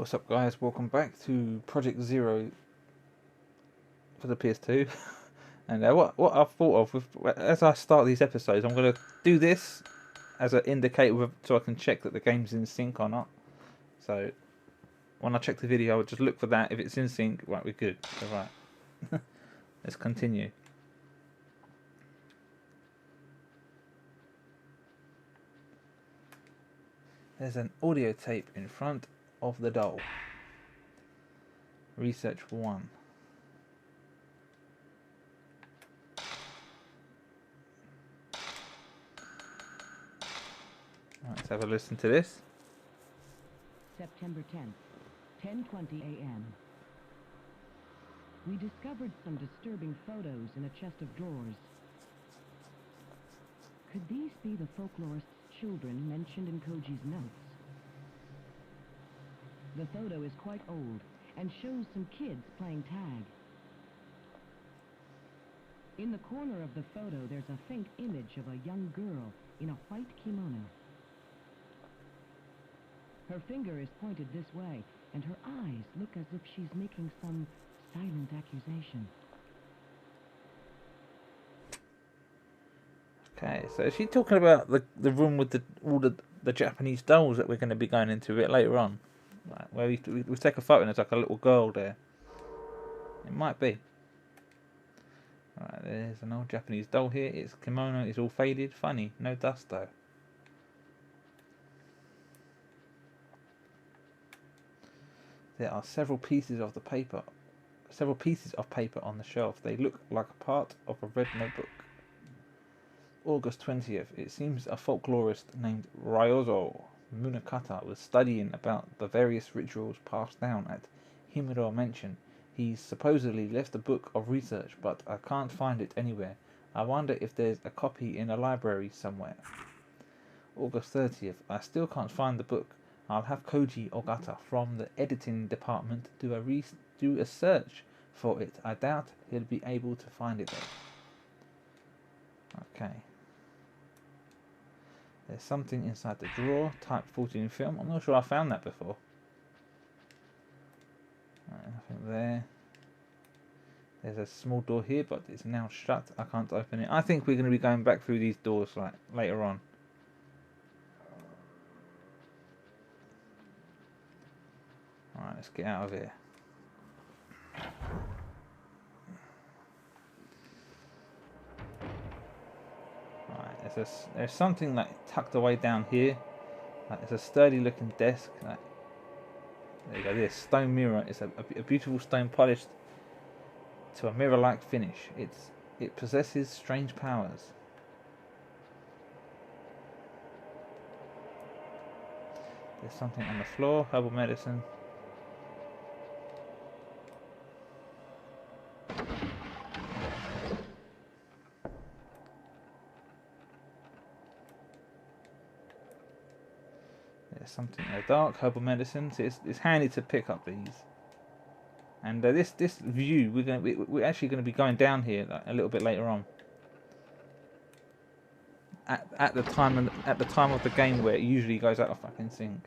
What's up, guys? Welcome back to Project Zero for the PS2. And what I've thought of as I start these episodes, I'm going to do this as an indicator so I can check that the game's in sync or not. So when I check the video, I'll just look for that. If it's in sync, right, we're good. So, right, let's continue. There's an audio tape in front of the doll. Research 1. Right, let's have a listen to this. September 10th, 10:20 a.m. We discovered some disturbing photos in a chest of drawers. Could these be the folklorist's children mentioned in Koji's notes? The photo is quite old and shows some kids playing tag. In the corner of the photo, there's a faint image of a young girl in a white kimono. Her finger is pointed this way, and her eyes look as if she's making some silent accusation. Okay, so is she talking about the room with all the Japanese dolls that we're going to be going into a bit later on? Right, where we take a photo and there's like a little girl there. It might be. Alright, there's an old Japanese doll here. Its kimono is all faded. Funny, no dust though. There are several pieces of paper on the shelf. They look like a part of a red notebook. August 20th. It seems a folklorist named Ryozo Munakata was studying about the various rituals passed down at Himuro Mansion. He's supposedly left a book of research, but I can't find it anywhere. I wonder if there's a copy in a library somewhere. August 30th. I still can't find the book. I'll have Koji Ogata from the editing department do a search for it. I doubt he'll be able to find it though. Okay. There's something inside the drawer. Type 14 film. I'm not sure I found that before. Right, nothing there. There's a small door here, but it's now shut. I can't open it. I think we're going to be going back through these doors like later on. Alright, let's get out of here. Alright, there's something like tucked away down here. Like, it's a sturdy looking desk. Like, there you go, this stone mirror. It's a beautiful stone polished to a mirror-like finish. It possesses strange powers. There's something on the floor. Herbal medicine. There's something in the dark. Herbal medicine. So it's handy to pick up these. And this view, we're actually going to be going down here like, a little bit later on. At the time of the game where it usually goes out of fucking sync.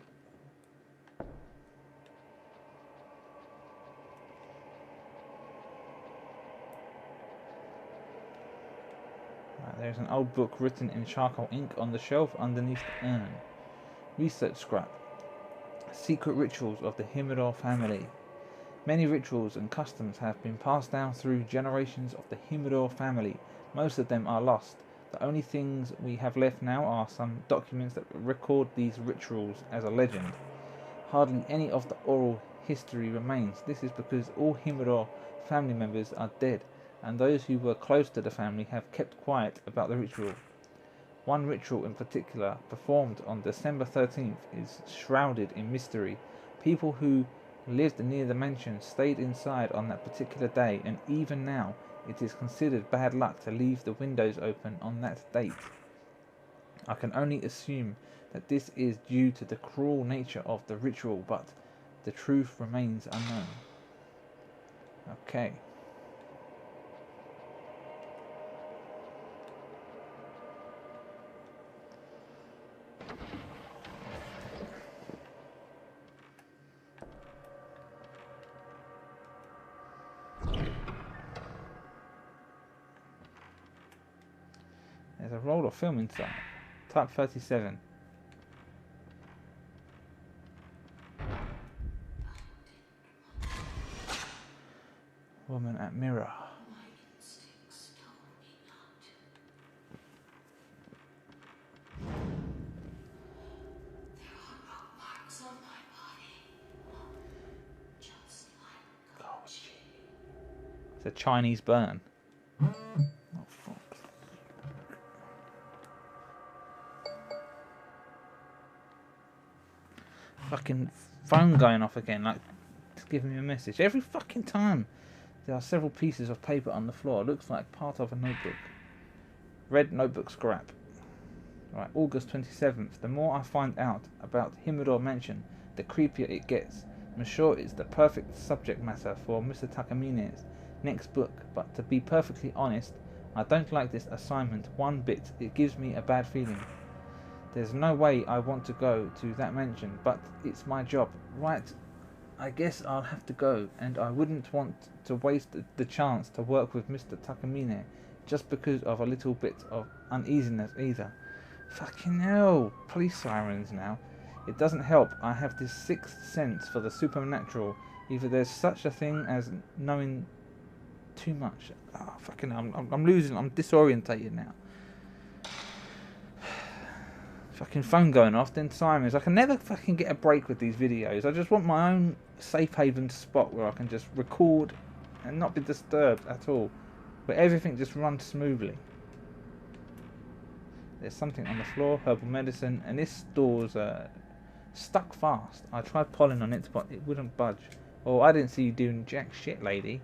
Right, there's an old book written in charcoal ink on the shelf underneath the urn. Research scrap. Secret rituals of the Himuro family. Many rituals and customs have been passed down through generations of the Himuro family. Most of them are lost. The only things we have left now are some documents that record these rituals as a legend. Hardly any of the oral history remains. This is because all Himuro family members are dead, and those who were close to the family have kept quiet about the ritual. One ritual in particular, performed on December 13th, is shrouded in mystery. People who lived near the mansion stayed inside on that particular day, and even now it is considered bad luck to leave the windows open on that date. I can only assume that this is due to the cruel nature of the ritual, but the truth remains unknown. Okay. roll of film inside. Type 37. Woman at mirror. It's a Chinese burn. Oh, fuck. Fucking phone going off again, like it's giving me a message. Every fucking time there are several pieces of paper on the floor. It looks like part of a notebook. Red notebook scrap. Right, August 27th. The more I find out about Himuro Mansion, the creepier it gets. I'm sure it's the perfect subject matter for Mr. Takamine's next book, but to be perfectly honest, I don't like this assignment one bit. It gives me a bad feeling. There's no way I want to go to that mansion, but it's my job. Right, I guess I'll have to go, and I wouldn't want to waste the chance to work with Mr. Takamine just because of a little bit of uneasiness either. Fucking hell, police sirens now. It doesn't help. I have this sixth sense for the supernatural. Either there's such a thing as knowing too much. Oh, fucking hell, I'm losing. I'm disorientated now. Fucking phone going off, then sirens. I can never fucking get a break with these videos. I just want my own safe haven spot where I can just record and not be disturbed at all. Where everything just runs smoothly. There's something on the floor, herbal medicine, and this door's stuck fast. I tried pulling on it, but it wouldn't budge. Oh, I didn't see you doing jack shit, lady.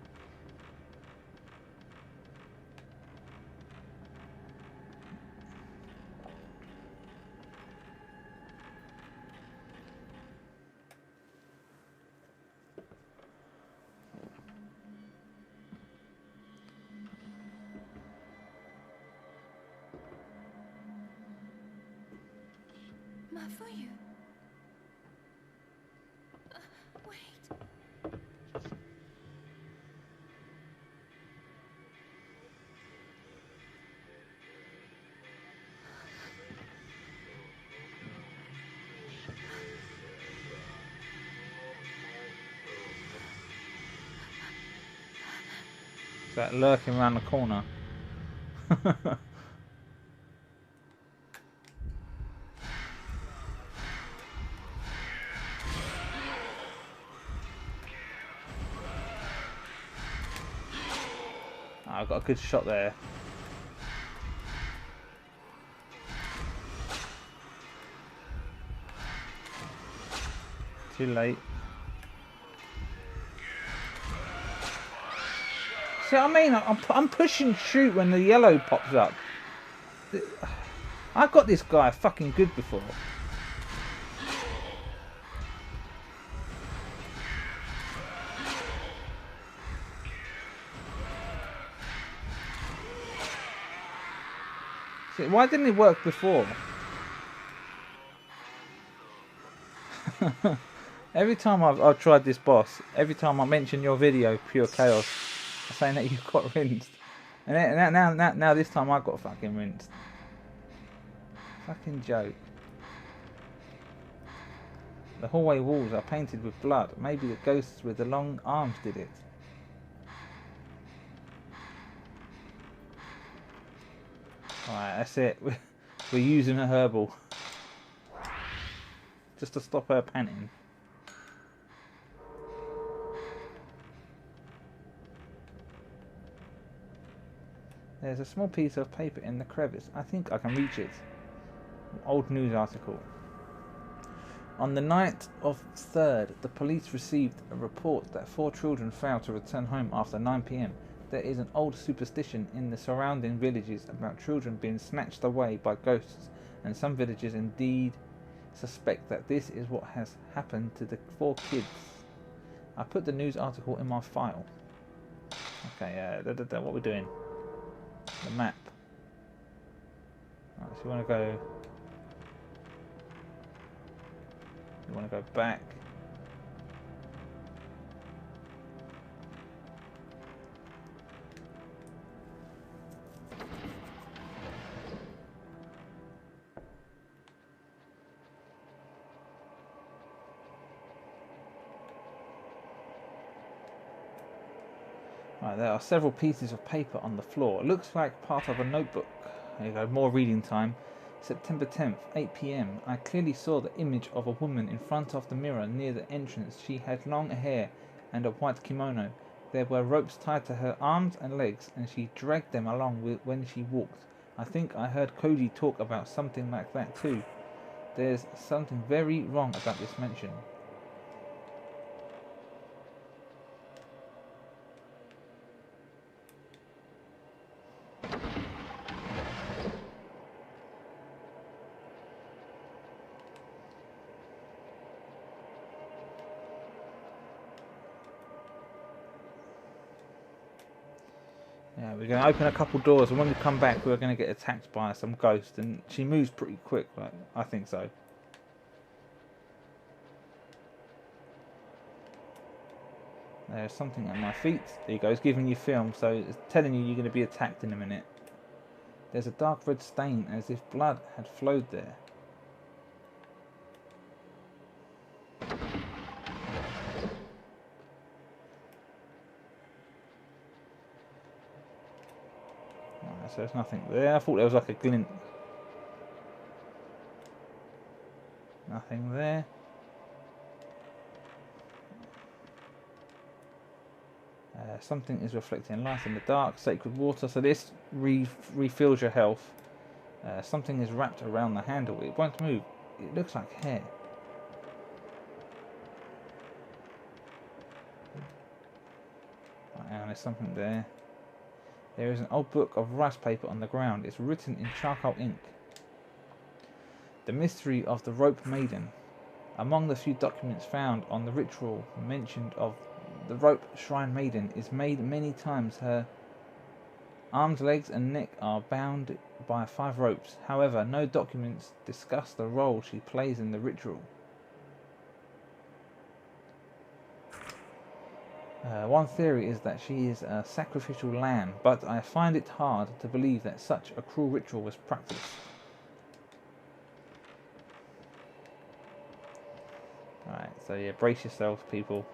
For you. Wait. Is that lurking around the corner? I got a good shot there. Too late. See what I mean? I'm pushing shoot when the yellow pops up. I got this guy fucking good before. See, why didn't it work before? Every time I've tried this boss, every time I mention your video, Pure Chaos, I'm saying that you got rinsed. And then, now this time I got fucking rinsed. Fucking joke. The hallway walls are painted with blood. Maybe the ghosts with the long arms did it. Alright, that's it. We're using a herbal. Just to stop her panting. There's a small piece of paper in the crevice. I think I can reach it. Old news article. On the night of 3rd, the police received a report that 4 children failed to return home after 9 p.m. There is an old superstition in the surrounding villages about children being snatched away by ghosts, and some villagers indeed suspect that this is what has happened to the 4 kids. I put the news article in my file. Okay, what we're doing? The map. Right, so you want to go. You want to go back. Right, there are several pieces of paper on the floor. It looks like part of a notebook. There you go, more reading time. September 10th, 8 p.m. I clearly saw the image of a woman in front of the mirror near the entrance. She had long hair and a white kimono. There were ropes tied to her arms and legs, and she dragged them along when she walked. I think I heard Cody talk about something like that too. There's something very wrong about this mention. Yeah, we're going to open a couple doors, and when we come back we're going to get attacked by some ghost, and she moves pretty quick, like, I think so. There's something at my feet. There you go, it's giving you film, so it's telling you you're going to be attacked in a minute. There's a dark red stain, as if blood had flowed there. So there's nothing there. I thought there was like a glint. Nothing there. Something is reflecting light in the dark. Sacred water. So this refills your health. Something is wrapped around the handle. It won't move. It looks like hair. Right, and there's something there. There is an old book of rice paper on the ground. It's written in charcoal ink. The mystery of the rope maiden. Among the few documents found on the ritual mentioned of the rope shrine maiden is made many times. Her arms, legs and neck are bound by 5 ropes. However, no documents discuss the role she plays in the ritual. One theory is that she is a sacrificial lamb, but I find it hard to believe that such a cruel ritual was practiced. Alright, so yeah, brace yourselves, people.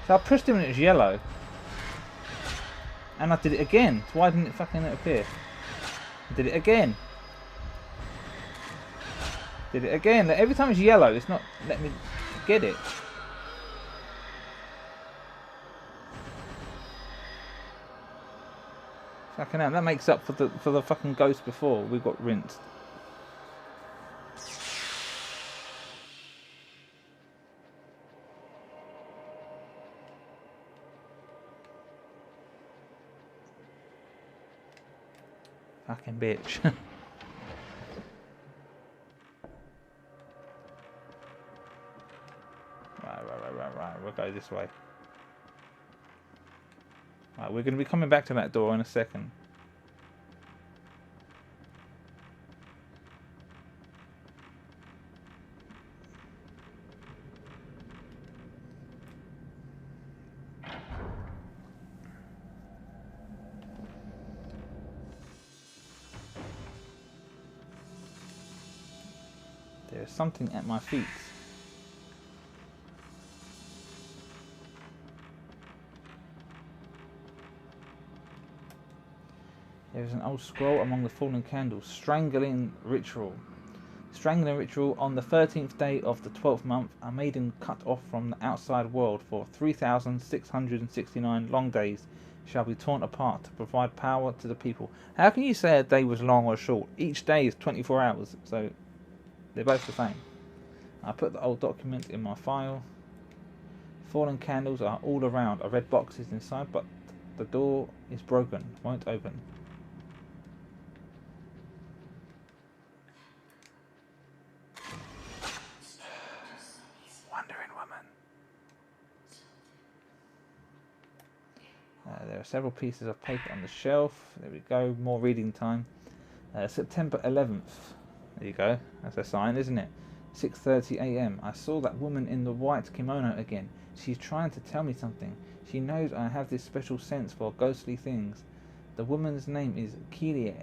So I pushed him and it was yellow. And I did it again. So why didn't it fucking appear? I did it again. Did it again. Like, every time it's yellow, it's not letting me get it. Fucking hell, that makes up for the fucking ghost before we got rinsed. Fucking bitch. Right. We'll go this way. Right, we're going to be coming back to that door in a second. There's something at my feet. There is an old scroll among the fallen candles. Strangling ritual. Strangling ritual. On the 13th day of the 12th month, a maiden cut off from the outside world for 3,669 long days shall be torn apart to provide power to the people. How can you say a day was long or short? Each day is 24 hours, so they're both the same. I put the old document in my file. Fallen candles are all around. A red box is inside, but the door is broken. Won't open. Wandering woman. There are several pieces of paper on the shelf. There we go. More reading time. September 11th. There you go. That's a sign, isn't it? 6:30 a.m. I saw that woman in the white kimono again. She's trying to tell me something. She knows I have this special sense for ghostly things. The woman's name is Kyrie.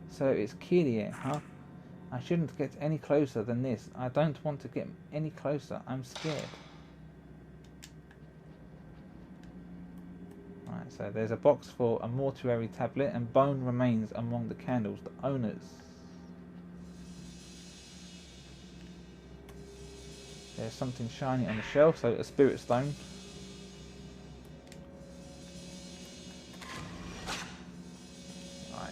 So it's Kyrie, huh? I shouldn't get any closer than this. I don't want to get any closer. I'm scared. Right, so there's a box for a mortuary tablet and bone remains among the candles. The owners. There's something shiny on the shelf, so a spirit stone. Right.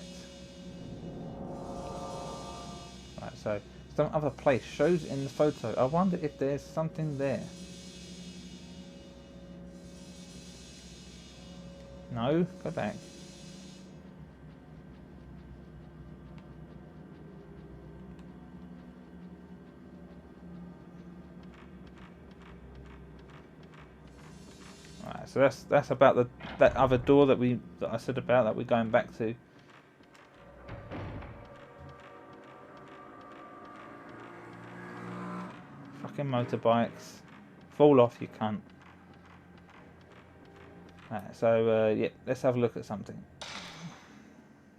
Right, so some other place shows in the photo. I wonder if there's something there. No, go back. Right, so that's about that other door that I said about that we're going back to. Fucking motorbikes, fall off, you cunt. Right, so yeah, let's have a look at something.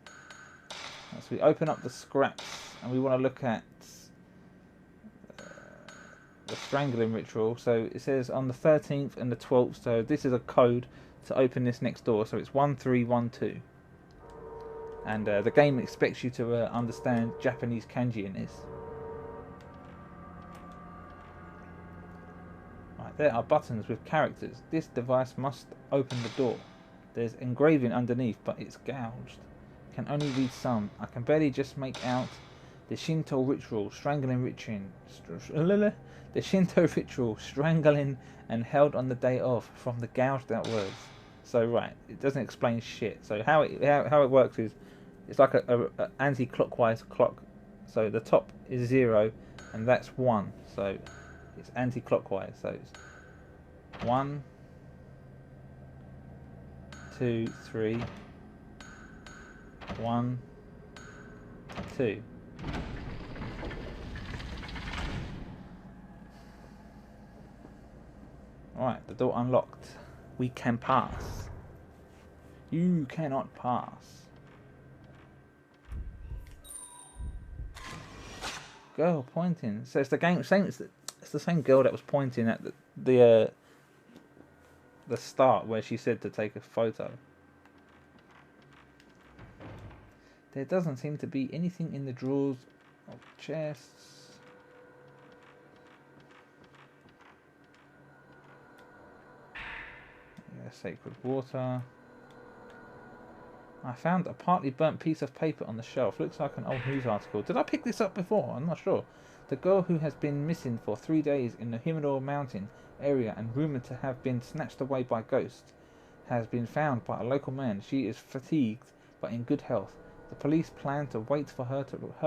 So we open up the scraps and we want to look at the strangling ritual. So it says on the 13th and the 12th, so this is a code to open this next door, so it's 1312. And the game expects you to understand Japanese kanji in this. Right, there are buttons with characters. This device must open the door. There's engraving underneath, but it's gouged. Can only read some. I can barely just make out the Shinto ritual, the Shinto ritual, strangling and held on the day of, from the gouged out words. So right, it doesn't explain shit. So how it works is, it's like a anti-clockwise clock. So the top is 0, and that's 1. So it's anti-clockwise. So it's 1, 2, 3, 1, 2. Alright, the door unlocked. We can pass. You cannot pass. Girl pointing. So it's the game. It's the same girl that was pointing at the start where she said to take a photo. There doesn't seem to be anything in the drawers of chests. Yeah, sacred water. I found a partly burnt piece of paper on the shelf. Looks like an old news article. Did I pick this up before? I'm not sure. The girl who has been missing for 3 days in the Himuro mountain area and rumoured to have been snatched away by ghosts has been found by a local man. She is fatigued but in good health. The police plan to wait for her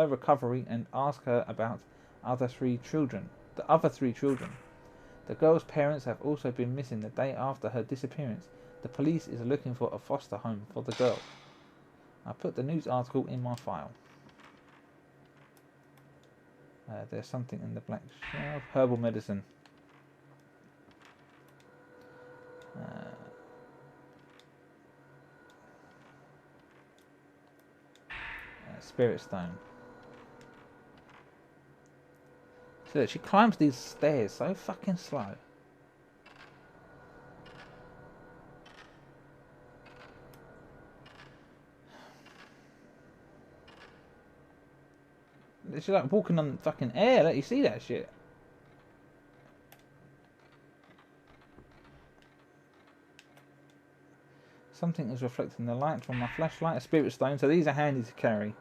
recovery and ask her about the other 3 children. The girl's parents have also been missing the day after her disappearance. The police is looking for a foster home for the girl. I put the news article in my file. There's something in the black shelf. Herbal medicine. Spirit stone. So she climbs these stairs so fucking slow. She's like walking on fucking air. Let you see that shit. Something is reflecting the light from my flashlight. A spirit stone. So these are handy to carry.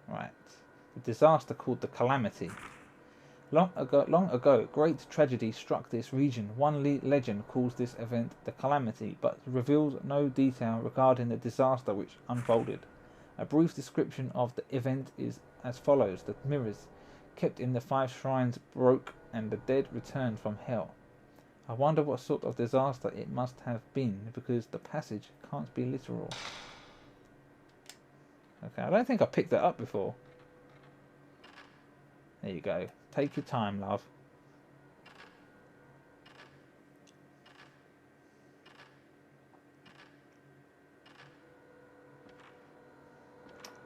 Right. The disaster called the Calamity. Long ago, great tragedy struck this region. One legend calls this event the Calamity, but reveals no detail regarding the disaster which unfolded. A brief description of the event is as follows. The mirrors kept in the 5 shrines broke and the dead returned from hell. I wonder what sort of disaster it must have been, because the passage can't be literal. Okay, I don't think I picked that up before. There you go. Take your time, love.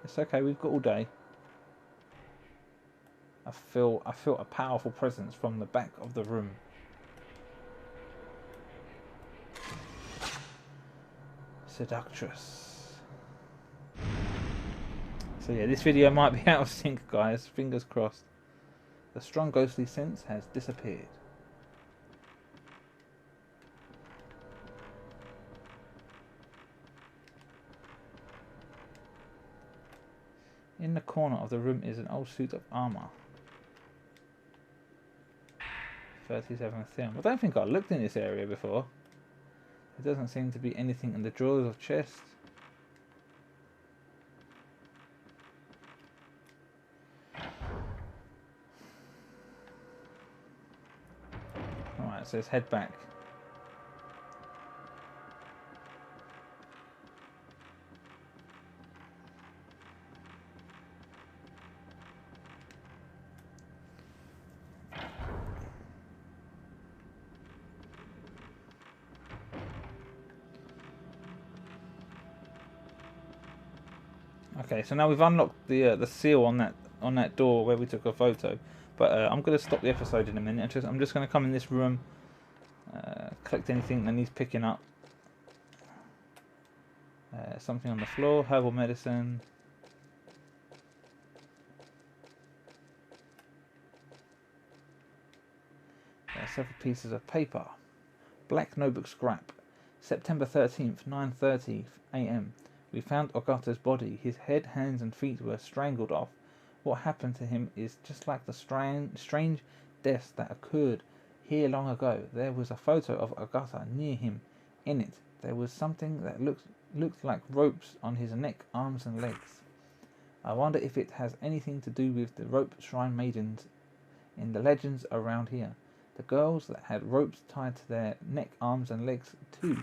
It's okay, we've got all day. I feel a powerful presence from the back of the room. Seductress. So yeah, this video might be out of sync, guys. Fingers crossed. The strong ghostly sense has disappeared. In the corner of the room is an old suit of armour. 37 film. I don't think I looked in this area before. There doesn't seem to be anything in the drawers or chest. Alright, so let's head back. Okay, so now we've unlocked the seal on that door where we took a photo. But I'm going to stop the episode in a minute. I'm just going to come in this room, collect anything that needs picking up. Something on the floor, herbal medicine. Several pieces of paper. Black notebook scrap. September 13th, 9:30 AM. We found Agatha's body. His head, hands and feet were strangled off. What happened to him is just like the strange deaths that occurred here long ago. There was a photo of Agatha near him. In it, there was something that looked like ropes on his neck, arms and legs. I wonder if it has anything to do with the rope shrine maidens in the legends around here. The girls that had ropes tied to their neck, arms and legs too.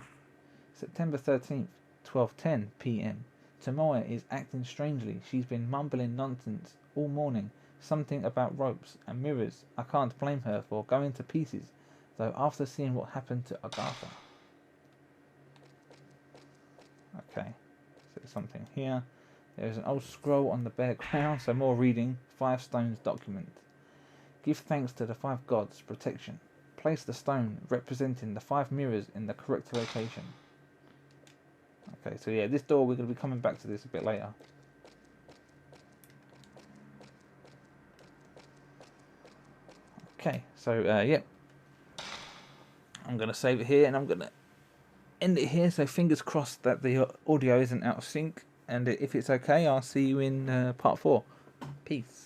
September 13th, 12:10 PM. Tomoe is acting strangely. She's been mumbling nonsense all morning. Something about ropes and mirrors. I can't blame her for going to pieces, though, after seeing what happened to Agatha. Okay, so there's something here. There's an old scroll on the bare ground, so more reading. 5 stones document. Give thanks to the 5 gods' protection. Place the stone representing the 5 mirrors in the correct location. Okay, so yeah, this door, we're going to be coming back to this a bit later. Okay, so yeah, I'm going to save it here and I'm going to end it here. So fingers crossed that the audio isn't out of sync, and if it's okay, I'll see you in part 4. Peace.